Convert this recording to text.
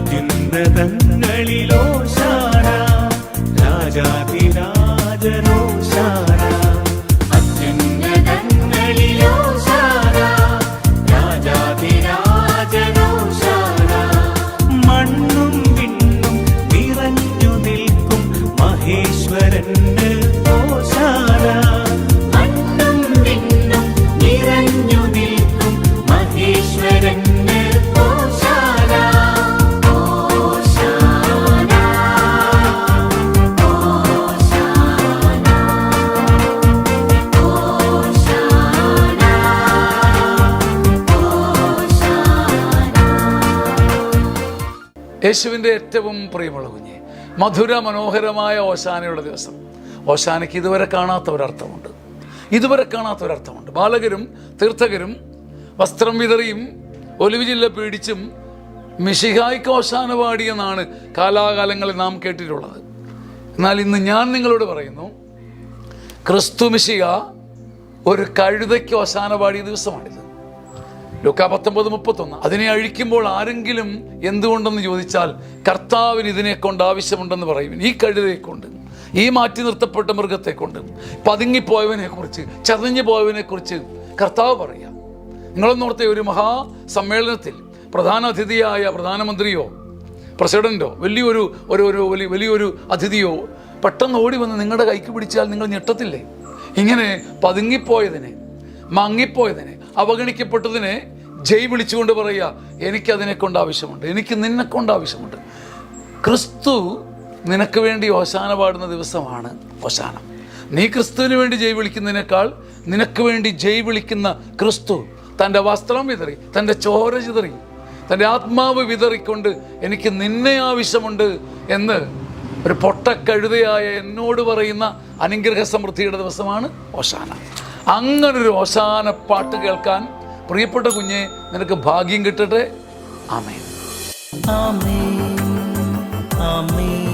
അത്യുന്നതങ്ങളിലോശാന, രാജാധിരാജനോശാന. അത്യുന്നതങ്ങളിലോശാന, രാജാധിരാജനോശാന. മണ്ണും വിണ്ണും നിറഞ്ഞു നിൽക്കും മഹേശ്വരന് ഓശാന. മണ്ണും വിണ്ണും നിറഞ്ഞു നിൽക്കും മഹേശ്വരന് ഓശാന. ഓശാന, ഓശാന, ഓശാന, ഓശാന. യേശുവിൻ്റെ ഏറ്റവും പ്രിയമുള്ള കുഞ്ഞെ, മധുര മനോഹരമായ ഓശാനയുടെ ദിവസം. ഓശാനയ്ക്ക് ഇതുവരെ കാണാത്ത ഒരർത്ഥമുണ്ട്, ഇതുവരെ കാണാത്ത ഒരർത്ഥമുണ്ട്. ബാലകരും തീർത്ഥകരും വസ്ത്രം വിതറിയും ഒലിവുചില്ല പീഡിച്ചും മിശിഹായ്ക്ക് ഓശാന പാടിയെന്നാണ് കാലാകാലങ്ങളിൽ നാം കേട്ടിട്ടുള്ളത്. എന്നാൽ ഇന്ന് ഞാൻ നിങ്ങളോട് പറയുന്നു, ക്രിസ്തു മിശിഹ ഒരു കഴുതയ്ക്ക് ഓശാന പാടിയ ദിവസമാണിത്. ലൂക്കാ 19:31. അതിനെ അഴിക്കുമ്പോൾ ആരെങ്കിലും എന്തുകൊണ്ടെന്ന് ചോദിച്ചാൽ കർത്താവിന് ഇതിനെ കൊണ്ട് ആവശ്യമുണ്ടെന്ന് പറയും. ഈ കഴുതയെ കൊണ്ട്, ഈ മാറ്റി നിർത്തപ്പെട്ട മൃഗത്തെ കൊണ്ട്, പതുങ്ങിപ്പോയവനെ കുറിച്ച്, ചതഞ്ഞു പോയവനെ കുറിച്ച് കർത്താവ് പറയാം. നിങ്ങളൊന്നോർത്തെ, ഒരു മഹാസമ്മേളനത്തിൽ പ്രധാന അതിഥിയായ പ്രധാനമന്ത്രിയോ പ്രസിഡന്റോ വലിയൊരു അതിഥിയോ പെട്ടെന്ന് ഓടി വന്ന് നിങ്ങളുടെ കൈക്ക് പിടിച്ചാൽ നിങ്ങൾ ഞെട്ടത്തില്ലേ? ഇങ്ങനെ പതുങ്ങിപ്പോയതിനെ, മങ്ങിപ്പോയതിനെ, അവഗണിക്കപ്പെട്ടതിനെ ജയ് വിളിച്ചുകൊണ്ട് പറയുക, എനിക്കതിനെ കൊണ്ട് ആവശ്യമുണ്ട്, എനിക്ക് നിന്നെ കൊണ്ട് ആവശ്യമുണ്ട്. ക്രിസ്തു നിനക്ക് വേണ്ടി ഓശാന പാടുന്ന ദിവസമാണ് ഓശാന. നീ ക്രിസ്തുവിന് വേണ്ടി ജയ് വിളിക്കുന്നതിനേക്കാൾ നിനക്ക് വേണ്ടി ജയ് വിളിക്കുന്ന ക്രിസ്തു തൻ്റെ വസ്ത്രം വിതറി, തൻ്റെ ചോര ചിതറി, തൻ്റെ ആത്മാവ് വിതറിക്കൊണ്ട് എനിക്ക് നിന്നെ ആവശ്യമുണ്ട് എന്ന് ഒരു പൊട്ടക്കഴുതയായ എന്നോട് പറയുന്ന അനുഗ്രഹ സമൃദ്ധിയുടെ ദിവസമാണ് ഓശാന. അങ്ങനൊരു ഓശാന പാട്ട് കേൾക്കാൻ പ്രിയപ്പെട്ട കുഞ്ഞെ നിനക്ക് ഭാഗ്യം കിട്ടട്ടെ. ആമേൻ, ആമേൻ, ആമേൻ.